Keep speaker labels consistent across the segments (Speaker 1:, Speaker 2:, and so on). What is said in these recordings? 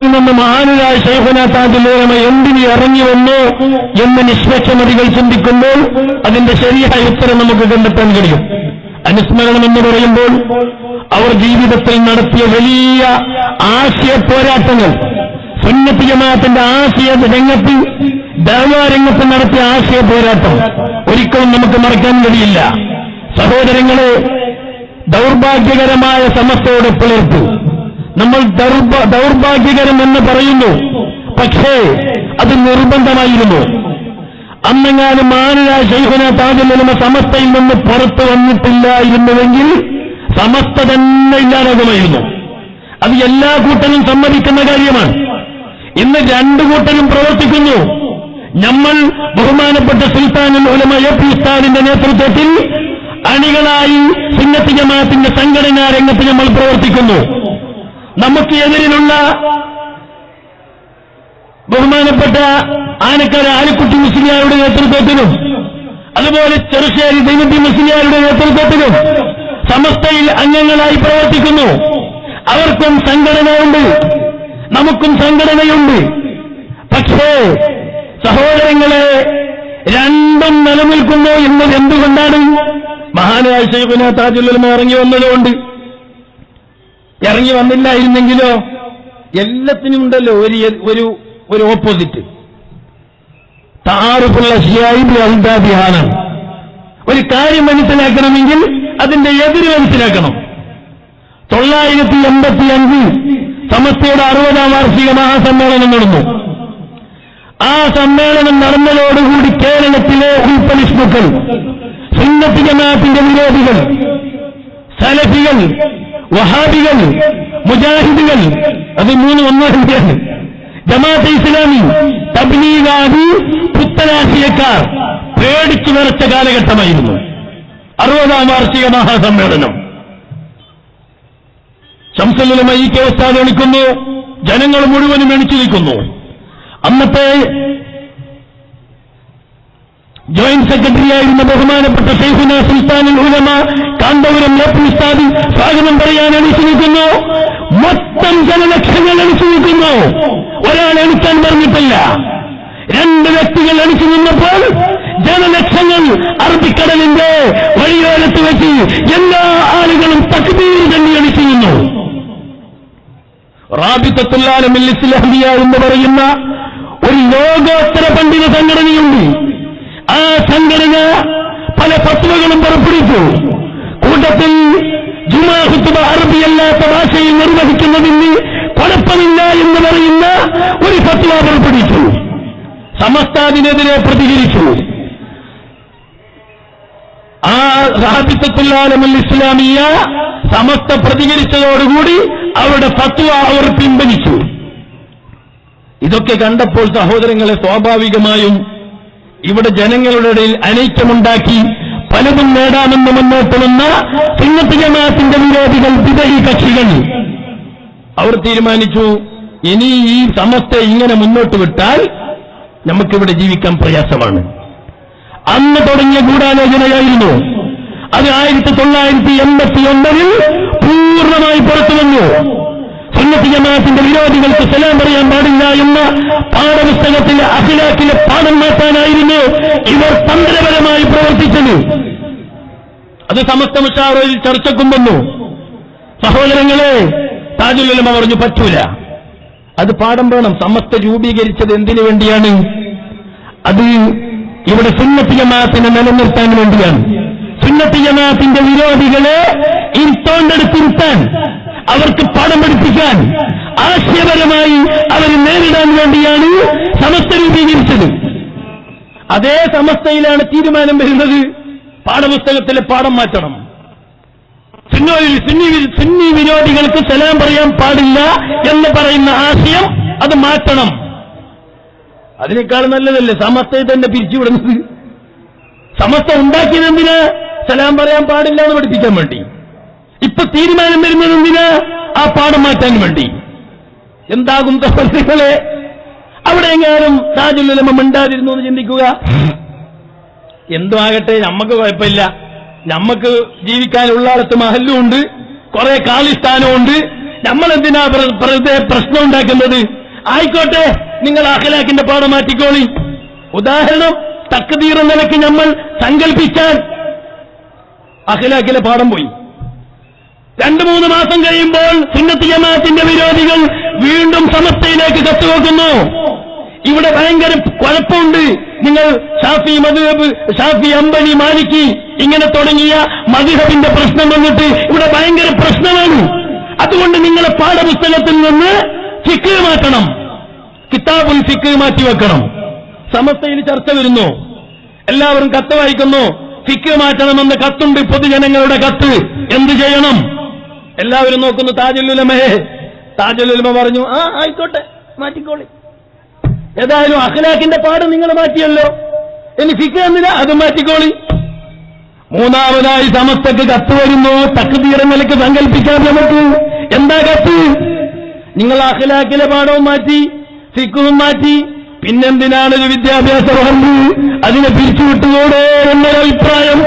Speaker 1: നിന്ന് മഹാനായ ശൈഖുനാ താജുൽ ഉലമ എന്തിന് ഇറങ്ങി വന്നു എന്ന് നിഷ്പക്ഷമതികൾ ചിന്തിക്കുമ്പോൾ അതിന്റെ ശരിയായ ഉത്തരം നമുക്ക് കണ്ടെത്താൻ കഴിയും. അനുസ്മരണം എന്ന് പറയുമ്പോൾ അവർ ജീവിതത്തിൽ നടത്തിയ വലിയ ആശയ പോരാട്ടങ്ങൾ, സുന്നത്ത് ജമാഅത്തിന്റെ ആശയ രംഗത്ത്, ദഅ്വാ രംഗത്ത് നടത്തിയ ആശയ പോരാട്ടം ഒരിക്കലും നമുക്ക് മറക്കാൻ കഴിയില്ല. സഹോദരങ്ങളെ, ദൗർഭാഗ്യകരമായ സമസ്തയോടെ പിളർത്തു. നമ്മൾ ദൗർഭാഗ്യകരം എന്ന് പറയുന്നു, പക്ഷേ അത് നിർബന്ധമായിരുന്നു. അന്നെങ്ങാനും മഹാനായ ശൈഖുനാ താജുൽ ഉലമ സമസ്തയിൽ നിന്ന് പുറത്തു വന്നിട്ടില്ലായിരുന്നുവെങ്കിൽ സമസ്ത തന്നെ ഇല്ലാതാകുമായിരുന്നു. അത് എല്ലാ കൂട്ടരും സമ്മതിക്കുന്ന കാര്യമാണ്. ഇന്ന് രണ്ടു കൂട്ടരും പ്രവർത്തിക്കുന്നു. നമ്മൾ ബഹുമാനപ്പെട്ട സുൽത്താനുൽ ഉലമ എ.പി. ഉസ്താദിന്റെ നേതൃത്വത്തിൽ അണികളായി സുന്നത്ത് ജമാഅത്തിന്റെ സംഘടനാ രംഗത്ത് നമ്മൾ പ്രവർത്തിക്കുന്നു. നമുക്ക് എതിരിലുള്ള ബഹുമാനപ്പെട്ട ആനക്കര ആലിക്കുട്ടി മുസ്ലിയാരുടെ നേതൃത്വത്തിലും അതുപോലെ ചെറുശ്ശേരി ദൈവത്തി മുസ്ലിയാരുടെ നേതൃത്വത്തിലും സമസ്തയിൽ അംഗങ്ങളായി പ്രവർത്തിക്കുന്നു. അവർക്കും സംഘടനയുണ്ട്, നമുക്കും സംഘടനയുണ്ട്. പക്ഷേ സഹോദരങ്ങളെ, രണ്ടും നിലനിൽക്കുന്നു എന്നത് എന്തുകൊണ്ടാണ്? മഹാനായ ശൈഖുനാ താജുൽ ഉലമ ഇറങ്ങി വന്നതുകൊണ്ട്. ഇറങ്ങി വന്നില്ലായിരുന്നെങ്കിലോ എല്ലാത്തിനും ഉണ്ടല്ലോ ഒരു ഓപ്പോസിറ്റ്. താറുഫുള്ള ഷിയായിബിഹാണ്. ഒരു കാര്യം മനസ്സിലാക്കണമെങ്കിൽ അതിന്റെ എതിര് മനസ്സിലാക്കണം. 985 സമസ്തയുടെ 60ാം വാർഷിക മഹാസമ്മേളനം നടന്നു. ആ സമ്മേളനം നടന്നതോടുകൂടി കേരളത്തിലെ ഉൽപ്പലിഷ്ണുക്കൾ, സുന്നത്ത് ജമാഅത്തിന്റെ വിരോധികൾ, സലഫികൾ, വഹാബികൾ, മുജാഹിദുകൾ, അത് മൂന്ന് ഒന്നാണ്, ജമാഅത്തെ ഇസ്ലാമി, തബ്ലീഗാദി, പുത്തനാശയക്കാർ പേടിച്ചു വിറച്ച കാലഘട്ടമായിരുന്നു 60ാം വാർഷിക മഹാസമ്മേളനം. ശംസുൽ ഉലമ ഇ.കെ. ഉസ്താദ് എണിക്കുന്നു, ജനങ്ങൾ മുഴുവനും എണിച്ചു നിൽക്കുന്നു. അന്നത്തെ ജോയിന്റ് സെക്രട്ടറിയായിരുന്ന ബഹുമാനപ്പെട്ട ശൈഖുനാ സുൽത്താനുൽ ഉലമ കാന്തപുരം എ.പി. ഉസ്താദ് സ്വാഗതം പറയാൻ എണിച്ചു നിൽക്കുന്നു. മൊത്തം ജനലക്ഷങ്ങൾ എണിച്ചു നിൽക്കുന്നു. ഒരാൾ എണിക്കാൻ പറഞ്ഞിട്ടില്ല. 2 വ്യക്തികൾ എണിച്ചു നിന്നപ്പോൾ ജനലക്ഷങ്ങൾ അറബിക്കടലിന്റെ വഴിയോരത്ത് വെച്ച് എല്ലാ ആളുകളും തക്ബീർ തന്നെ എണിച്ചു നിന്നു. റാബിത്തത്തുൽ ആലമിൽ ഇസ്ലാമിയ എന്ന് പറയുന്ന ഒരു ലോകോത്തര പണ്ഡിത സംഘടനയുണ്ട്. ആ സംഘടന പല ഫത്വകളും പുറപ്പെടുവിച്ചു. കൂട്ടത്തിൽ ജുമാ ഖുത്ബ അറബിയല്ലാത്ത ഭാഷയിൽ നിർവഹിക്കുന്നതിന് കുഴപ്പമില്ല എന്ന് പറയുന്ന ഒരു ഫത്വ പുറപ്പെടുവിച്ചു. സമസ്ത അതിനെതിരെ പ്രതികരിച്ചു. ആ റാബിത്തത്തുൽ ആലമിൽ ഇസ്ലാമിയ സമസ്ത പ്രതികരിച്ചതോടുകൂടി അവരുടെ ഫത്വ അവർ പിൻവലിച്ചു. ഇതൊക്കെ കണ്ടപ്പോൾ സഹോദരങ്ങളെ, സ്വാഭാവികമായും ഇവിടെ ജനങ്ങളുടെ ഇടയിൽ അനൈക്യമുണ്ടാക്കി പലതും നേടാമെന്ന് മുന്നോട്ട് വന്ന സുന്നത്ത് ജമാഅത്തിന്റെ വിരോധികൾ, വിദഈ കക്ഷികൾ, അവർ തീരുമാനിച്ചു, ഇനി ഈ സമസ്ത ഇങ്ങനെ മുന്നോട്ട് വിട്ടാൽ നമുക്കിവിടെ ജീവിക്കാൻ പ്രയാസമാണ്. അന്ന് തുടങ്ങിയ ഗൂഢാലോചനയായിരുന്നു. അത് 1989 പൂർണ്ണമായി പുറത്തു വന്നു. സുന്നത്ത് ജമാഅത്തിന്റെ വിരോധികൾക്ക് സലാം പറയാൻ പാടില്ല എന്ന പാഠപുസ്തകത്തിലെ അഖ്ലാഖിലെ പാഠം മാറ്റാനായിരുന്നു ഇവർ തന്ത്രപരമായി പ്രവർത്തിച്ചത്. അത് സമസ്ത മുശാവറയിൽ ചർച്ചക്കും വന്നു. സഹോദരങ്ങളെ, താജുൽ ഉലമ പറഞ്ഞു, പറ്റൂല, അത് പാഠം വേണം. സമസ്ത രൂപീകരിച്ചത് എന്തിനു വേണ്ടിയാണ്? അത് ഇവിടെ സുന്നത്ത് ജമാഅത്തിനെ നിലനിർത്താൻ വേണ്ടിയാണ്. സുന്നത്ത് ജമാഅത്തിന്റെ വിരോധികളെ തോണ്ടെടുത്തിരുത്താൻ, അവർക്ക് പാഠം പഠിപ്പിക്കാൻ, ആശയപരമായി അവരെ നേരിടാൻ വേണ്ടിയാണ് സമസ്ത രൂപീകരിച്ചത്. അതേ സമസ്തയിലാണ് തീരുമാനം വരുന്നത്, പാഠപുസ്തകത്തിലെ പാഠം മാറ്റണം. സുന്നി വിരോധികൾക്ക് സലാം പറയാൻ പാടില്ല എന്ന് പറയുന്ന ആശയം അത് മാറ്റണം. അതിനേക്കാൾ നല്ലതല്ലേ സമസ്തയെ തന്നെ പിരിച്ചുവിടുന്നത്? സമസ്ത ഉണ്ടാക്കിയത് എന്തിന്? സലാം പറയാൻ പാടില്ല എന്ന് പഠിപ്പിക്കാൻ വേണ്ടി. ഇപ്പൊ തീരുമാനം വരുന്നത് എന്തിന്? ആ പാഠം മാറ്റാൻ വേണ്ടി. എന്താകും സഹോദരങ്ങളെ? അവിടെ എങ്ങാനും താജുൽ ഉലമ മിണ്ടാതിരുന്നു എന്ന് ചിന്തിക്കുക. എന്തോ ആകട്ടെ, നമുക്ക് കുഴപ്പമില്ല, നമുക്ക് ജീവിക്കാനുള്ള മഹല്ലും ഉണ്ട്, കുറെ കാലിസ്ഥാനമുണ്ട്, നമ്മളെന്തിനാ വെറുതെ പ്രശ്നം ഉണ്ടാക്കുന്നത്? ആയിക്കോട്ടെ, നിങ്ങൾ അഖ്ലാഖിന്റെ പാഠം മാറ്റിക്കോളി. ഉദാഹരണം, തക്ബീർ നിലയ്ക്ക് നമ്മൾ സങ്കല്പിച്ചാൽ അഖ്ലാഖിലെ പാഠം പോയി. 2-3 മാസം കഴിയുമ്പോൾ സുന്നത്ത് ജമാഅത്തിന്റെ വിരോധികൾ വീണ്ടും സമസ്തയിലേക്ക് കത്തുവെക്കുന്നു. ഇവിടെ ഭയങ്കര കുഴപ്പമുണ്ട്. നിങ്ങൾ ഷാഫി മദ്ഹബ്, ഷാഫി ഹംബലി, മാലിക്കി ഇങ്ങനെ തുടങ്ങിയ മദ്ഹബിന്റെ പ്രശ്നം വന്നിട്ട് ഇവിടെ ഭയങ്കര പ്രശ്നമാണ്. അതുകൊണ്ട് നിങ്ങളെ പാഠപുസ്തകത്തിൽ നിന്ന് ഫിഖ് മാറ്റണം, കിതാബുൽ ഫിഖ് മാറ്റിവെക്കണം. സമസ്തയിൽ ചർച്ച വരുന്നു, എല്ലാവരും കത്ത് വായിക്കുന്നു. ഫിഖ് മാറ്റണമെന്ന് കത്തുണ്ട്, പൊതുജനങ്ങളുടെ കത്ത്. എന്ത് ചെയ്യണം? എല്ലാവരും നോക്കുന്നു താജുൽ ഉലമയെ. താജുൽ ഉലമ പറഞ്ഞു, ആയിക്കോട്ടെ, മാറ്റിക്കോളി. ഏതായാലും അഖ്ലാഖിന്റെ പാഠം നിങ്ങൾ മാറ്റിയല്ലോ, ഇനി ഫിഖ് എന്നില്ല, അത് മാറ്റിക്കോളി. മൂന്നാമതായി സമസ്തക്ക് കത്ത് വരുന്നു. തക്ബീർ നിലയ്ക്ക് സങ്കല്പിക്കാൻ നമുക്ക് എന്താ കത്ത്? നിങ്ങൾ അഖ്ലാഖിലെ പാഠവും മാറ്റി, ഫിഖും മാറ്റി, പിന്നെന്തിനാണ് ഒരു വിദ്യാഭ്യാസ വകുപ്പ്? അതിനെ പിരിച്ചുവിട്ടുകൂടെ എന്നൊരഭിപ്രായം.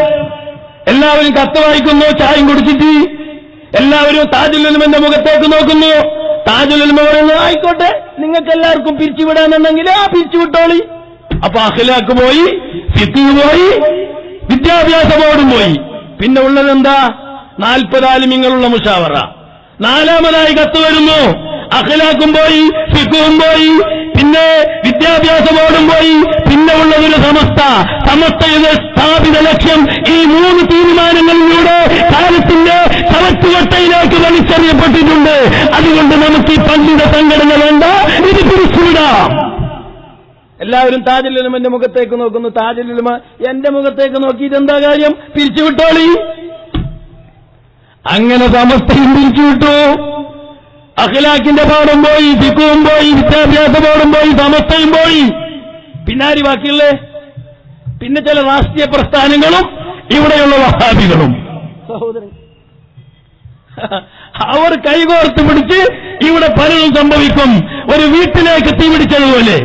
Speaker 1: എല്ലാവരും കത്ത് വായിക്കുന്നു, ചായം കുടിച്ചിട്ട് എല്ലാവരും താജുൽ ഉലമയുടെ മുഖത്തേക്ക് നോക്കുന്നു. താജുൽ ഉലമ പറയുന്നു, ആയിക്കോട്ടെ, നിങ്ങൾക്ക് എല്ലാവർക്കും പിരിച്ചുവിടാന്നുണ്ടെങ്കിൽ പിരിച്ചുവിട്ടോളി. അപ്പൊ അഖ്ലാഖ് പോയി, ഫിഖ് പോയി, വിദ്യാഭ്യാസ ബോർഡും പോയി. പിന്നെ ഉള്ളതെന്താ? 40 ആലിമീങ്ങളുള്ള മുഷാവറ. നാലാമതായി കത്ത് വരുന്നു. അഖ്ലാഖും പോയി, ഫിഖും പോയി, പിന്നെ വിദ്യാഭ്യാസ ബോർഡും പോയി. പിന്നെ ഉള്ളതൊരു സമസ്തയുടെ സ്ഥാപിത ലക്ഷ്യം ഈ 3 തീരുമാനങ്ങളിലൂടെ കാലത്തിന്റെ ചവറ്റുകൊട്ടയിലേക്ക് വലിച്ചെറിയപ്പെട്ടിട്ടുണ്ട്. അതുകൊണ്ട് നമുക്ക് ഈ പണ്ഡിത സംഘടന വേണ്ട, ഇത് പിരിച്ചുവിടാം. എല്ലാവരും താജുൽ ഉലമന്റെ മുഖത്തേക്ക് നോക്കുന്നു. താജുൽ ഉലമ എന്റെ മുഖത്തേക്ക് നോക്കിയിട്ട് എന്താ കാര്യം? പിരിച്ചുവിട്ടോളി. അങ്ങനെ സമസ്തയും പിരിച്ചുവിട്ടു. അഖ്ലാഖിന്റെ പാഠം പോയി, ഫിഖും പോയി, വിദ്യാഭ്യാസ ബോർഡും പോയി, സമസ്തയും പോയി. പിന്നാരി ബാക്കിയുള്ളേ? പിന്നെ ചില രാഷ്ട്രീയ പ്രസ്ഥാനങ്ങളും ഇവിടെയുള്ള വഹാബികളും. സഹോദരൻ, അവർ കൈകോർത്ത് പിടിച്ച് ഇവിടെ പലതും സംഭവിക്കും. ഒരു വീട്ടിലേക്ക് തീ പിടിച്ചതുപോലെ.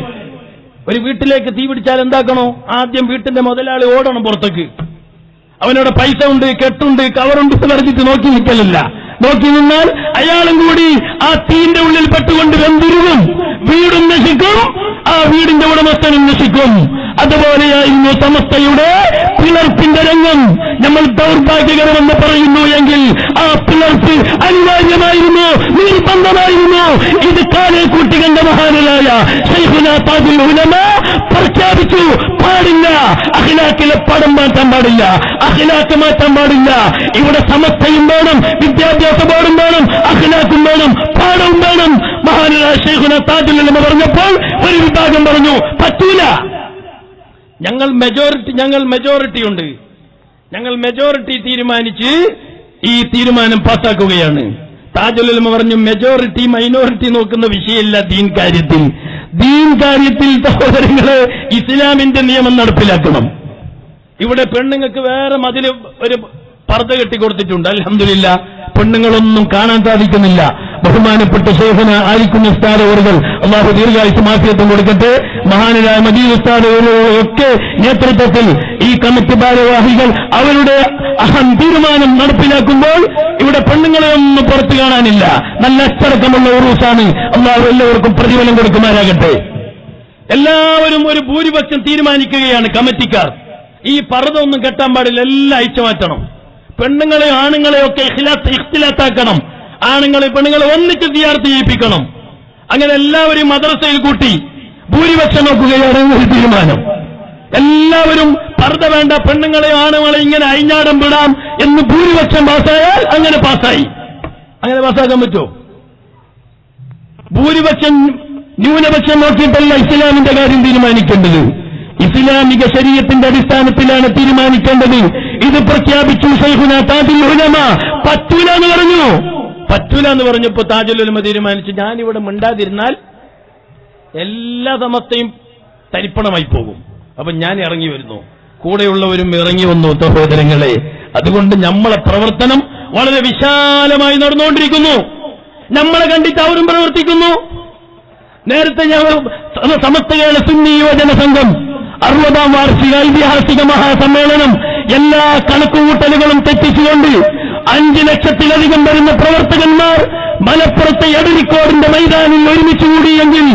Speaker 1: ഒരു വീട്ടിലേക്ക് തീ പിടിച്ചാൽ എന്താക്കണോ? ആദ്യം വീട്ടിന്റെ മുതലാളി ഓടണം പുറത്തേക്ക്. അവനോട് പൈസ ഉണ്ട്, കെട്ടുണ്ട്, കവറുണ്ട് എന്ന് പറഞ്ഞിട്ട് നോക്കി നിൽക്കലില്ല. നോക്കി നിന്നാൽ അയാളും കൂടി ആ തീന്റെ ഉള്ളിൽ പെട്ടുകൊണ്ട് വെന്തുരുകും. വീടും നശിക്കും, ആ വീടിന്റെ ഉടമസ്ഥനും നശിക്കും. അതുപോലെയായിരുന്നു സമസ്തയുടെ പിളർപ്പിന്റെ രംഗം. നമ്മൾ ദൗർഭാഗ്യകരമെന്ന് പറയുന്നു എങ്കിൽ ആ പിളർപ്പ് അനിവാര്യമായിരുന്നു, നിർബന്ധമായിരുന്നു. ഇത് കാലേ കൂട്ടി കണ്ട മഹാനായ ശൈഖുനാ താജുൽ ഉലമ പ്രഖ്യാപിച്ചു, പാടില്ല, അഖ്ലാഖിലെ പാഠം മാറ്റാൻ പാടില്ല, അഖ്ലാഖ് മാറ്റാൻ പാടില്ല. ഇവിടെ സമസ്തയും വേണം, വിദ്യാഭ്യാസ ബോർഡും വേണം, അഖ്ലാഖും വേണം, പാഠവും വേണം. മഹാനായ ശൈഖുനാ താജുൽ ഉലമ പറഞ്ഞപ്പോൾ ഒരു വിഭാഗം പറഞ്ഞു, പറ്റൂല, ഞങ്ങൾ മെജോറിറ്റിയുണ്ട്, ഞങ്ങൾ മെജോറിറ്റി തീരുമാനിച്ച് ഈ തീരുമാനം പാസ്സാക്കുകയാണ്. താജുൽ ഉലമ പറഞ്ഞു, മെജോറിറ്റി മൈനോറിറ്റി നോക്കുന്ന വിഷയമില്ല ദീൻ കാര്യത്തിൽ. ദീൻ കാര്യത്തിൽ സഹോദരങ്ങളെ ഇസ്ലാമിന്റെ നിയമം നടപ്പിലാക്കണം. ഇവിടെ പെണ്ണുങ്ങൾക്ക് വേറെ മതില് ഒരു പർദ്ദ കെട്ടിക്കൊടുത്തിട്ടുണ്ട്. അൽഹംദുലില്ലാ, പെണ്ണുങ്ങളൊന്നും കാണാൻ സാധിക്കുന്നില്ല. ബഹുമാനപ്പെട്ട ശൈഖുനാ ആലിക്കുഞ്ഞ് ഉസ്താദ് അവர்கள் അല്ലാഹു ദീർഘായുസ്സും ആഫിയത്തും കൊടുക്കട്ടെ. മഹാനായ മദീദ് ഉസ്താദ് ഒക്കെ നേതൃത്വത്തിൽ ഈ കമ്മിറ്റി ഭാരവാഹികൾ അവരുടെ തീരുമാനം നടപ്പിലാക്കുമ്പോൾ ഇവിടെ പെണ്ണുങ്ങളെ ഒന്നും പുറത്തു കാണാനില്ല. നല്ല അച്ചടക്കമുള്ള ഉറൂസാണ്. അല്ലാഹു എല്ലാവർക്കും പ്രതിഫലം കൊടുക്കുമാറാകട്ടെ. എല്ലാവരും ഒരു ഭൂരിപക്ഷം തീരുമാനിക്കുകയാണ് കമ്മിറ്റിക്കാർ. ഈ പർദ്ദ ഒന്നും കെട്ടാൻ പാടില്ല, എല്ലാം അയച്ചു മാറ്റണം. പെണ്ണുങ്ങളെ ആണുങ്ങളെയൊക്കെ ഇഖ്തിലാത്താക്കണം. ആണുങ്ങളെ പെണ്ണുങ്ങളെ ഒന്നിച്ച് സിയാറത്ത് ചെയ്യിപ്പിക്കണം. അങ്ങനെ എല്ലാവരും മദ്രസയിൽ കൂട്ടി ഭൂരിപക്ഷം നോക്കുകയാണ് ഒരു തീരുമാനം. എല്ലാവരും പർദ്ദ വേണ്ട, പെണ്ണുങ്ങളെ ആണുങ്ങളെ ഇങ്ങനെ അയിഞ്ഞാടം വിടാം എന്ന് ഭൂരിപക്ഷം പാസ്സായാൽ അങ്ങനെ പാസ്സായി. അങ്ങനെ പാസ്സാക്കാൻ പറ്റുമോ? ഭൂരിപക്ഷം ന്യൂനപക്ഷം നോക്കിയിട്ടല്ല ഇസ്ലാമിന്റെ കാര്യം തീരുമാനിക്കേണ്ടത്. ഇസ്ലാമിക ശരീഅത്തിന്റെ അടിസ്ഥാനത്തിലാണ് തീരുമാനിക്കേണ്ടത്. ഇത് പ്രഖ്യാപിച്ചു ശൈഖുനാ താജുൽ ഉലമ. പറ്റൂല എന്ന് പറഞ്ഞു. പറ്റൂല എന്ന് പറഞ്ഞപ്പോ താജുൽ ഉലമ തീരുമാനിച്ചു, ഞാനിവിടെ മിണ്ടാതിരുന്നാൽ എല്ലാ സമസ്തയും തരിപ്പണമായി പോകും. അപ്പൊ ഞാൻ ഇറങ്ങി വരുന്നു. കൂടെയുള്ളവരും ഇറങ്ങി വന്നു. സഹോദരങ്ങളെ, അതുകൊണ്ട് നമ്മളെ പ്രവർത്തനം വളരെ വിശാലമായി നടന്നുകൊണ്ടിരിക്കുന്നു. നമ്മളെ കണ്ടിട്ട് അവരും പ്രവർത്തിക്കുന്നു. നേരത്തെ ഞങ്ങൾ സമസ്ത കേരള സുന്നി യുവജന സംഘം 60ാം വാർഷിക ഐതിഹാസിക മഹാസമ്മേളനം എല്ലാ കണക്കുകൂട്ടലുകളും തെറ്റിച്ചുകൊണ്ട് 5 ലക്ഷത്തിലധികം വരുന്ന പ്രവർത്തകന്മാർ മലപ്പുറത്തെ എടരിക്കോടിന്റെ മൈതാനിൽ ഒരുമിച്ചുകൂടിയെങ്കിൽ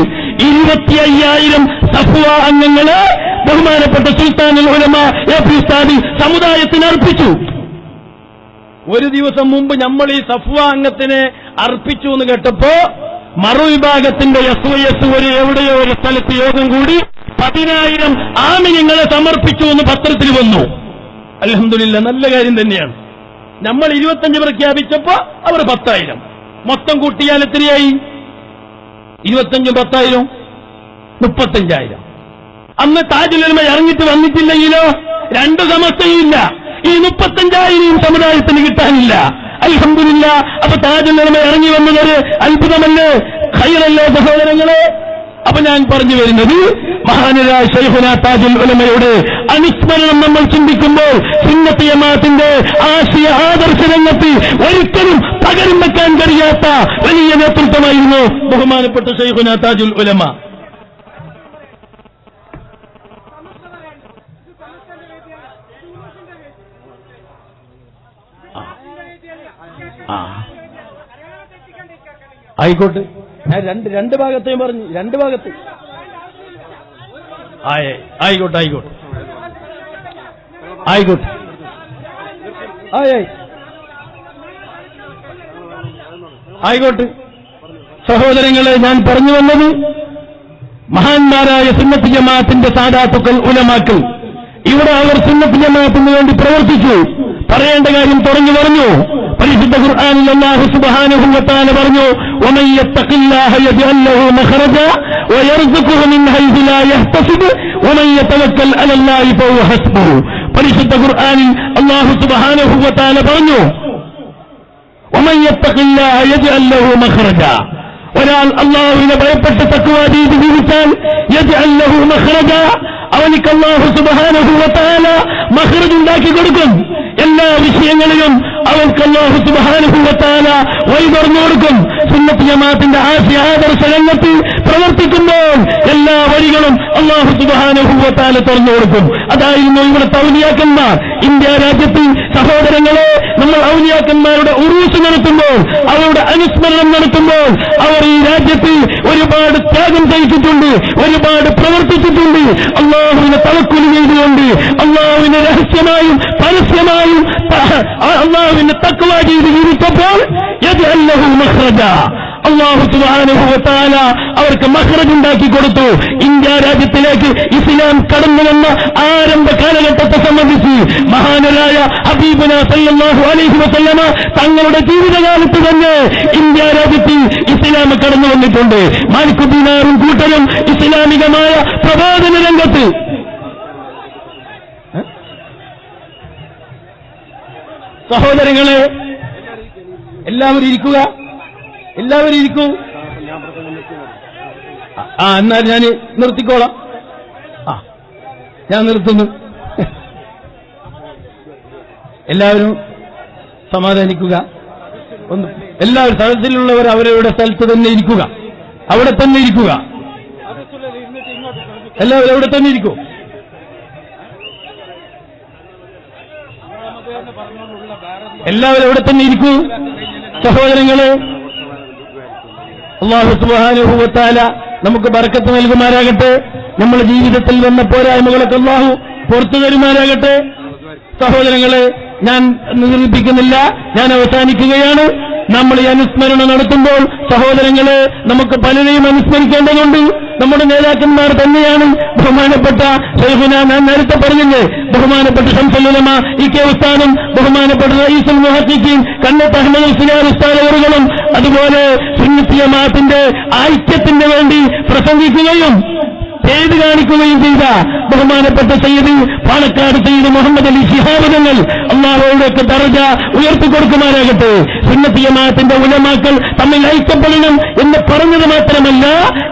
Speaker 1: 25,000 സഫ്വ അംഗങ്ങളെ ബഹുമാനപ്പെട്ട സുൽത്താനുൽ ഉലമ എ.പി. ഉസ്താദി സമുദായത്തിന് അർപ്പിച്ചു. ഒരു ദിവസം മുമ്പ് നമ്മൾ ഈ സഫ്വ അംഗത്തിനെ അർപ്പിച്ചു എന്ന് കേട്ടപ്പോ മറുവിഭാഗത്തിന്റെ SYS എവിടെയോ ഒരു സ്ഥലത്ത് യോഗം കൂടി 10,000 ആമിനങ്ങളെ സമർപ്പിച്ചു എന്ന് പത്രത്തിൽ വന്നു. അൽഹംദുലില്ലാഹ്, നല്ല കാര്യം തന്നെയാണ്. നമ്മൾ 25 പ്രഖ്യാപിച്ചപ്പോ അവർ 10,000, മൊത്തം കൂട്ടിയാൽ എത്രയായി? 25 10,000 35,000. അന്ന് താജുൽ ഉലമ ഇറങ്ങിയിട്ട് വന്നിട്ടില്ലെങ്കിലോ 2 സമസ്തയും ഇല്ല, ഈ 35,000 സമുദായത്തിന് കിട്ടാനില്ല. അൽഹംദുലില്ലാഹ്. അപ്പൊ താജുൽ ഉലമ ഇറങ്ങി വന്നതൊരു അത്ഭുതമല്ലേ, ഖൈറല്ലേ സഹോദരങ്ങളെ? അപ്പൊ ഞാൻ പറഞ്ഞു വരുന്നത്, മഹാനരായ ശൈഖുനാ താജുൽ ഉലമയുടെ അനുസ്മരണം നമ്മൾ ചിന്തിക്കുമ്പോൾ സുന്നത്ത് ജമാഅത്തിന്റെ ആശയ ആദർശ രംഗത്ത് ഒരിക്കലും പകരം വെക്കാൻ കഴിയാത്ത വലിയ നേതൃത്വമായിരുന്നു ബഹുമാനപ്പെട്ട ശൈഖുനാ താജുൽ ഉലമ. ആയിക്കോട്ടെ, ഞാൻ രണ്ട് ഭാഗത്തെയും പറഞ്ഞു, 2 ഭാഗത്ത് ആയിക്കോട്ടെ ആയിക്കോട്ടെ ആയിക്കോട്ടെ ആയിക്കോട്ടെ. സഹോദരങ്ങളെ, ഞാൻ പറഞ്ഞു വന്നത് മഹാന്മാരായ സുന്നത്ത് ജമാഅത്തിന്റെ സാദാത്തുക്കൾ ഉലമാക്കൾ ഇവിടെ അവർ സുന്നത്ത് ജമാഅത്തിന് വേണ്ടി പ്രവർത്തിച്ചു. പറയേണ്ട കാര്യം പറഞ്ഞു. പരിശുദ്ധ ഖുർആനിൽ അല്ലാഹു സുബ്ഹാനഹു വ തആല പറഞ്ഞു, വമൻ യത്തഖില്ലാഹ യജ്അൽ ലഹു മഖറജ വയർസുഖുഹു മിൻ ഹൈസു ലാ യഹ്തസിബ് വമൻ യതവക്കൽ അലല്ലാഹി ഫഹുവ ഹസ്ബുഹു. പരിശുദ്ധ ഖുർആനിൽ അല്ലാഹു സുബ്ഹാനഹു വ തആല പറഞ്ഞു, വമൻ യത്തഖില്ലാഹ യജ്അൽ ലഹു മഖറജ. ഒരാൾ അല്ലാഹുവിനെ ഭയപ്പെട്ട് തഖ്വ ചെയ്ത് ജീവിച്ചാൽ യജ്അൽ ലഹു മഖറജ, അവനിക്ക് അല്ലാഹു സുബ്ഹാനഹു വ തആല മഖ്റജ് ഉണ്ടാക്കി കൊടുക്കും. എല്ലാ വിഷയങ്ങളിലും അവർക്ക് അല്ലാഹു സുബ്ഹാനഹു വ തആല വഴി തുറന്നു കൊടുക്കും. സുന്നത്ത് ജമാഅത്തിന്റെ ആശയ ആദർശ രംഗത്ത് പ്രവർത്തിക്കുമ്പോൾ എല്ലാ വഴികളും അല്ലാഹു സുബ്ഹാനഹു വ തആല തുറന്നു കൊടുക്കും. അതായിരുന്നു ഇവിടുത്തെ ഔലിയാക്കന്മാർ. ഇന്ത്യ രാജ്യത്തിൽ സഹോദരങ്ങളെ, നമ്മൾ ഔലിയാക്കന്മാരുടെ ഉറൂസ് നടത്തുമ്പോൾ, അവരുടെ അനുസ്മരണം നടത്തുമ്പോൾ, അവർ ഈ രാജ്യത്ത് ഒരുപാട് ത്യാഗം സഹിച്ചിട്ടുണ്ട്, ഒരുപാട് പ്രവർത്തിച്ചിട്ടുണ്ട്. അല്ലാഹുവിനെ തവക്കുൽ ചെയ്തുകൊണ്ട്, അല്ലാഹുവിനെ രഹസ്യമായും പരസ്യമായും അല്ലാഹുവിനെ തഖ്വ ചെയ്ത് ജീവിച്ചപ്പോൾ യജ്അൽ ലഹു മഖ്റജ, അല്ലാഹു സുബ്ഹാനഹു വ തആല അവർക്ക് മഖ്റജ് ഉണ്ടാക്കി കൊടുത്തു. ഇന്ത്യ രാജ്യത്തിലേക്ക് ഇസ്ലാം കടന്നു വന്ന ആരംഭ കാലഘട്ടത്തെ സംബന്ധിച്ച് മഹാനരായ ഹബീബുനാ സല്ലല്ലാഹു അലൈഹി വസല്ലമ തങ്ങളുടെ ജീവിതകാലത്ത് തന്നെ ഇന്ത്യ രാജ്യത്തിൽ ഇസ്ലാം കടന്നു വന്നിട്ടുണ്ട്. മാലിക് ദീനാറും കൂട്ടരും ഇസ്ലാമികമായ പ്രബോധന രംഗത്ത്. സഹോദരങ്ങളെ, എല്ലാവരും ഇരിക്കൂ. എന്നാൽ ഞാൻ നിർത്തിക്കോളാം. ഞാൻ നിർത്തുന്നു. എല്ലാവരും സമാധാനിക്കുക. എല്ലാവരും സ്ഥലത്തിലുള്ളവർ അവരവരുടെ സ്ഥലത്ത് തന്നെ ഇരിക്കുക. അവിടെ തന്നെ ഇരിക്കുക. എല്ലാവരും അവിടെ തന്നെ ഇരിക്കൂ. എല്ലാവരും അവിടെ തന്നെ ഇരിക്കൂ. സഹോദരങ്ങളെ, അല്ലാഹു സുബ്ഹാനഹു വ തആല നമുക്ക് ബർക്കത്ത് നൽകുമാറാകട്ടെ. നമ്മുടെ ജീവിതത്തിൽ വന്ന പോരായ്മകളൊക്കെ അല്ലാഹു പുറത്തു തരുമാറാകട്ടെ. സഹോദരങ്ങളെ, ഞാൻ നിർമ്മിപ്പിക്കുന്നില്ല, ഞാൻ അവസാനിക്കുകയാണ്. നമ്മൾ ഈ അനുസ്മരണം നടത്തുമ്പോൾ സഹോദരങ്ങളെ, നമുക്ക് പലരെയും അനുസ്മരിക്കേണ്ടതുണ്ട്. നമ്മുടെ നേതാക്കന്മാർ തന്നെയാണ് ബഹുമാനപ്പെട്ട ശൈഖുനാ, ഞാൻ നേരത്തെ പറഞ്ഞില്ലേ, ബഹുമാനപ്പെട്ട ശംസുൽ ഉലമ ഇ.കെ. ഉസ്താദും ബഹുമാനപ്പെട്ട റഈസുൽ മുഹഖഖീൻ കണ്ണത്ത് അഹ്മദ് ഉസ്താദ് ഉസ്താദവറുകളും അതുപോലെ സുന്നത്ത് ജമാഅത്തിന്റെ ഐക്യത്തിന് വേണ്ടി പ്രസംഗിക്കുകയും ചെയ്തു കാണിക്കുകയും ചെയ്ത ബഹുമാനപ്പെട്ട സയ്യിദ് പാണക്കാട് സയ്യിദ് മുഹമ്മദ് അലി ശിഹാബ് തങ്ങൾ അല്ലാഹുവിന്റെ ദർജ ഉയർത്തിക്കൊടുക്കുമാറാകട്ടെ. സുന്നത്ത് ജമാഅത്തിന്റെ ഉലമാക്കൾ തമ്മിൽ ഐക്യപ്പെടണം എന്ന് പറഞ്ഞത് മാത്രമല്ല,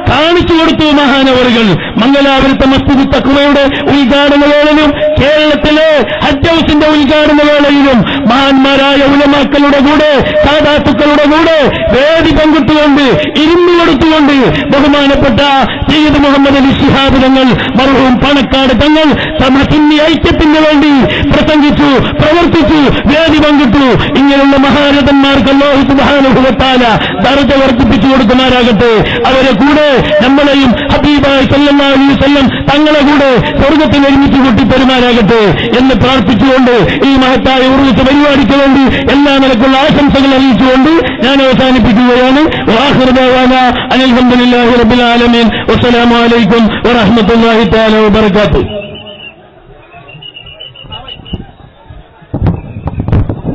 Speaker 1: കാണിച്ചു കൊടുത്തു മഹാനവറുകൾ. മംഗലാപുരത്തെ മസ്ജിദ് തഖ്വയുടെ ഉദ്ഘാടന വേളയിലും കേരളത്തിലെ ഹജ്ജ് ഹൗസിന്റെ ഉദ്ഘാടന വേളയിലും മഹാന്മാരായ ഉലമാക്കളുടെ കൂടെ സാദാത്തുക്കളുടെ കൂടെ വേദി പങ്കിട്ടുകൊണ്ട് ഇരുന്നു കൊടുത്തുകൊണ്ട് ബഹുമാനപ്പെട്ട സയ്യിദ് മുഹമ്മദ് അലി ശിഹാബ് തങ്ങൾ, മർഹൂം പണക്കാട് തങ്ങൾ സുന്നി ഐക്യത്തിന് വേണ്ടി പ്രസംഗിച്ചു, പ്രവർത്തിച്ചു, വേദി പങ്കിട്ടു. ഇങ്ങനെയുള്ള മഹാരഥന്മാർക്ക് അല്ലാഹു സുബ്ഹാനഹു വ തആല ദർജ വർദ്ധിപ്പിച്ചു കൊടുക്കുമാറാകട്ടെ. അവരെ കൂടെ നമ്മളെയും ഹബീബായി സല്ലല്ലാഹു അലൈഹി വസല്ലം തങ്ങളെ കൂടെ സ്വർഗ്ഗത്തിൽ ഒരുമിച്ച് കൂട്ടി പെരുമാറാകട്ടെ എന്ന് പ്രാർത്ഥിച്ചുകൊണ്ട് ഈ മഹത്തായ ഉറൂസ് പരിപാടിക്ക് വേണ്ടി എല്ലാ നിലക്കുള്ള ആശംസകൾ അറിയിച്ചുകൊണ്ട് ഞാൻ അവസാനിപ്പിക്കുകയാണ്. വആഖിറു ദഅവാനാ അൽഹംദുലില്ലാഹി റബ്ബിൽ ആലമീൻ. വസ്സലാമു അലൈക്കും വറഹ്മത്തുള്ളാഹി തആല വബറകാതുഹു.